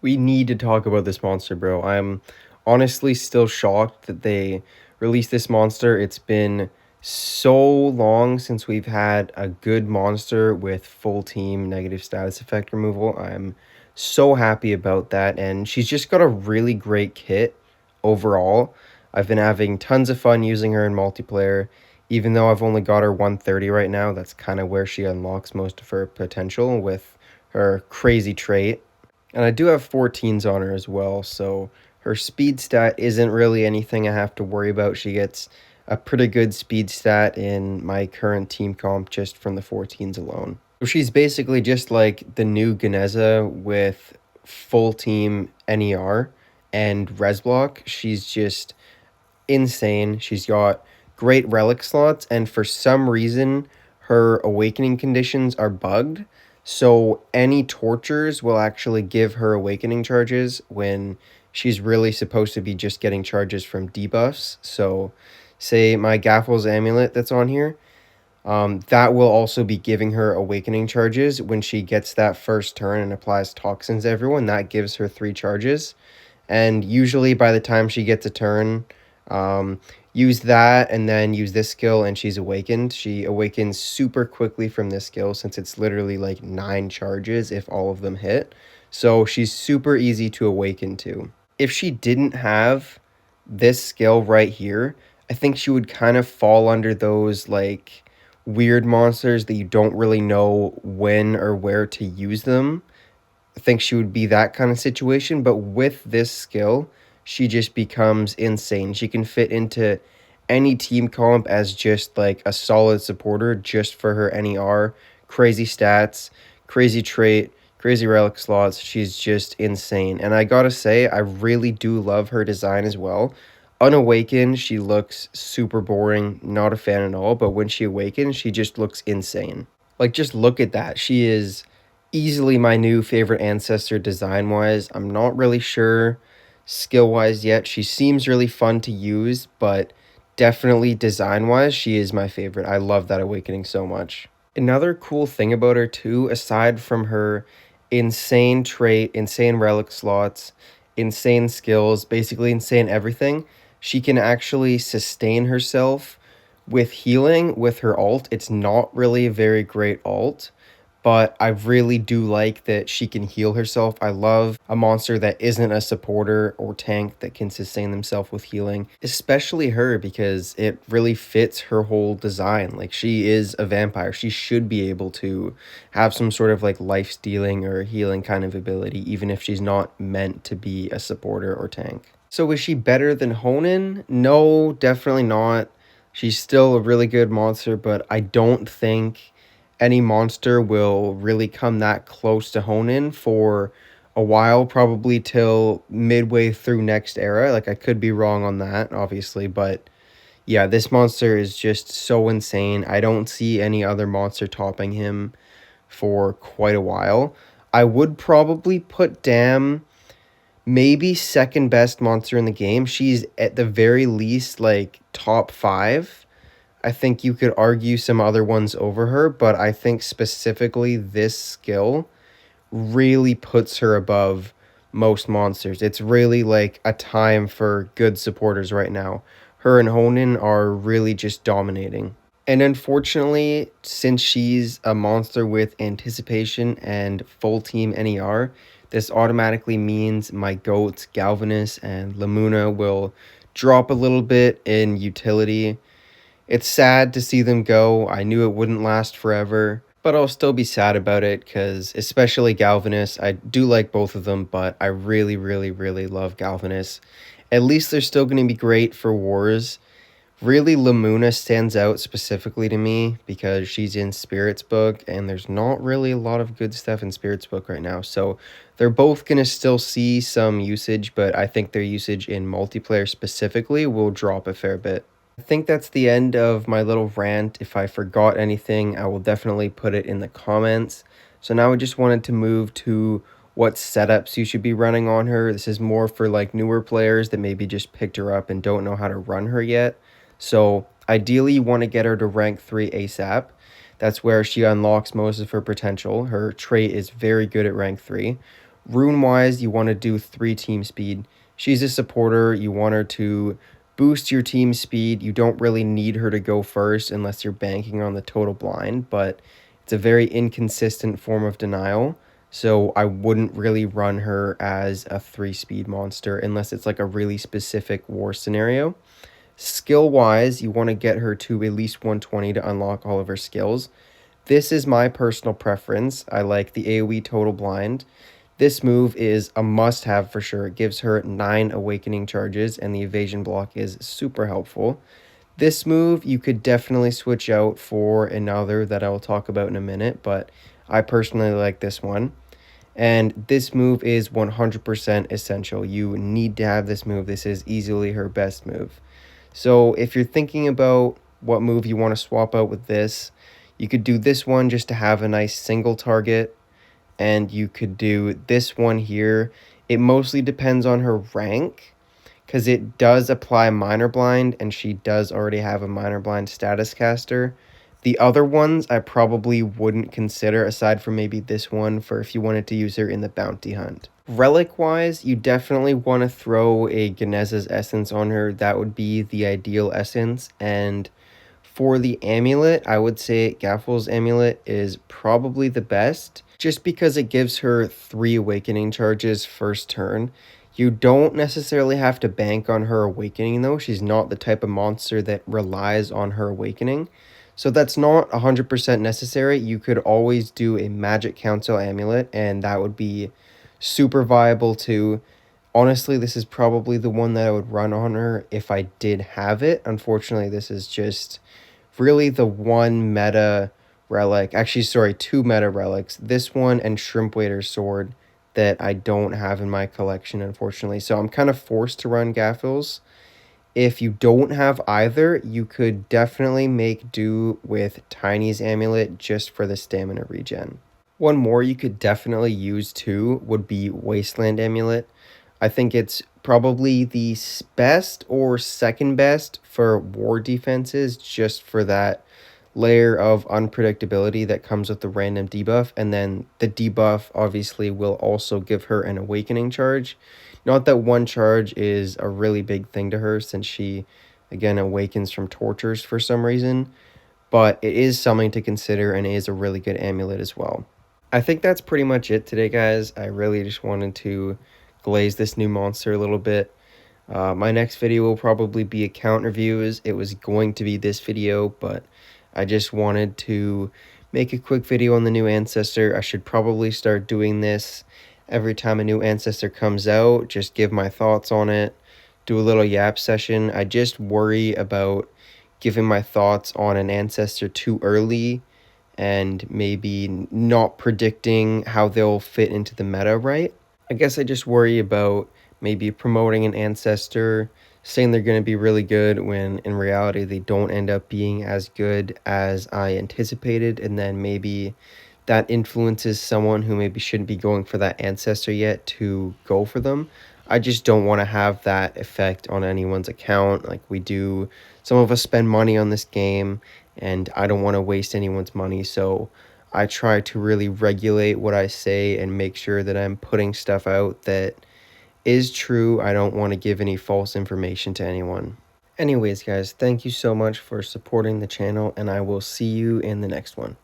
We need to talk about this monster, bro. I'm honestly still shocked that they released this monster. It's been so long since we've had a good monster with full team negative status effect removal. I'm so happy about that. And she's just got a really great kit overall. I've been having tons of fun using her in multiplayer. Even though I've only got her 130 right now, that's kind of where she unlocks most of her potential with her crazy trait. And I do have 14s on her as well, so her speed stat isn't really anything I have to worry about. She gets a pretty good speed stat in my current team comp just from the 14s alone. So she's basically just like the new Ganeza with full team NER and res block. She's just insane. She's got great relic slots, and for some reason, her awakening conditions are bugged. So any tortures will actually give her awakening charges when she's really supposed to be just getting charges from debuffs. So, say my Gaffle's amulet that's on here, that will also be giving her awakening charges when she gets that first turn and applies toxins to everyone. That gives her 3 charges. And usually by the time she gets a turn, um, use that and then use this skill and she's awakened. She awakens super quickly from this skill since it's literally like 9 charges if all of them hit. So she's super easy to awaken to. If she didn't have this skill right here, I think she would kind of fall under those like weird monsters that you don't really know when or where to use them. I think she would be that kind of situation, but with this skill, she just becomes insane. She can fit into any team comp as just like a solid supporter just for her NER, crazy stats, crazy trait, crazy relic slots. She's just insane. And I gotta say, I really do love her design as well. Unawakened, she looks super boring, not a fan at all, but when she awakens, she just looks insane. Like, just look at that. She is easily my new favorite Ancestor design-wise. I'm not really sure skill-wise yet. She seems really fun to use, but definitely design-wise, she is my favorite. I love that awakening so much. Another cool thing about her too, aside from her insane trait, insane relic slots, insane skills, basically insane everything, she can actually sustain herself with healing with her ult. It's not really a very great ult, but I really do like that she can heal herself. I love a monster that isn't a supporter or tank that can sustain themselves with healing, especially her because it really fits her whole design. Like, she is a vampire. She should be able to have some sort of like life stealing or healing kind of ability, even if she's not meant to be a supporter or tank. So is she better than hounen? No, definitely not. She's still a really good monster, but I don't think any monster will really come that close to hounen for a while, probably till midway through next era. Like, I could be wrong on that, obviously, but yeah, this monster is just so insane. I don't see any other monster topping him for quite a while. I would probably put Dam maybe second best monster in the game. She's at the very least like top 5. I think you could argue some other ones over her, but I think specifically this skill really puts her above most monsters. It's really like a time for good supporters right now. Her and hounen are really just dominating. And unfortunately, since she's a monster with anticipation and full team NER, this automatically means my goats, Galvanus and Lamuna, will drop a little bit in utility. It's sad to see them go. I knew it wouldn't last forever, but I'll still be sad about it because especially Galvanus, I do like both of them, but I really, really, really love Galvanus. At least they're still going to be great for wars. Really, Lamuna stands out specifically to me because she's in Spirit's book, and there's not really a lot of good stuff in Spirit's book right now. So they're both going to still see some usage, but I think their usage in multiplayer specifically will drop a fair bit. I think that's the end of my little rant. If I forgot anything, I will definitely put it in the comments. So now I just wanted to move to what setups you should be running on her. This is more for like newer players that maybe just picked her up and don't know how to run her yet. So ideally you want to get her to rank 3 ASAP. That's where she unlocks most of her potential. Her trait is very good at rank 3. Rune-wise, you want to do 3 team speed. She's a supporter. You want her to boost your team speed. You don't really need her to go first unless you're banking on the total blind, but it's a very inconsistent form of denial. So I wouldn't really run her as a 3-speed monster unless it's like a really specific war scenario. Skill-wise, you want to get her to at least 120 to unlock all of her skills. This is my personal preference. I like the AoE total blind. This move is a must-have for sure. It gives her 9 awakening charges, and the evasion block is super helpful. This move you could definitely switch out for another that I will talk about in a minute, but I personally like this one. And this move is 100% essential. You need to have this move. This is easily her best move. So if you're thinking about what move you want to swap out with this, you could do this one just to have a nice single target, and you could do this one here. It mostly depends on her rank, because it does apply minor blind, and she does already have a minor blind status caster. The other ones I probably wouldn't consider, aside from maybe this one, for if you wanted to use her in the bounty hunt. Relic wise, you definitely want to throw a Ganeza's essence on her. That would be the ideal essence. And for the amulet, I would say Gaffel's amulet is probably the best, just because it gives her 3 awakening charges first turn. You don't necessarily have to bank on her awakening though. She's not the type of monster that relies on her awakening. So that's not 100% necessary. You could always do a magic council amulet, and that would be super viable too. Honestly, this is probably the one that I would run on her if I did have it. Unfortunately, this is just really the one meta relic. Actually, sorry, 2 meta relics. This one and Shrimp Waiter's Sword that I don't have in my collection, unfortunately. So I'm kind of forced to run Gaffels. If you don't have either, you could definitely make do with Tiny's amulet just for the stamina regen. One more you could definitely use too would be Wasteland amulet. I think it's probably the best or second best for war defenses, just for that layer of unpredictability that comes with the random debuff. And then the debuff obviously will also give her an awakening charge. Not that one charge is a really big thing to her, since she again awakens from tortures for some reason, but it is something to consider and is a really good amulet as well. I think that's pretty much it today, guys. I really just wanted to glaze this new monster a little bit. My next video will probably be account reviews. It was going to be this video, but I just wanted to make a quick video on the new Ancestor. I should probably start doing this every time a new Ancestor comes out. Just give my thoughts on it, do a little yap session. I just worry about giving my thoughts on an Ancestor too early and maybe not predicting how they'll fit into the meta right. I guess I just worry about maybe promoting an Ancestor, saying they're going to be really good when in reality they don't end up being as good as I anticipated, and then maybe that influences someone who maybe shouldn't be going for that Ancestor yet to go for them. I just don't want to have that effect on anyone's account. Like we do, some of us spend money on this game, and I don't want to waste anyone's money, so I try to really regulate what I say and make sure that I'm putting stuff out that is true. I don't want to give any false information to anyone. Anyways, guys, thank you so much for supporting the channel, and I will see you in the next one.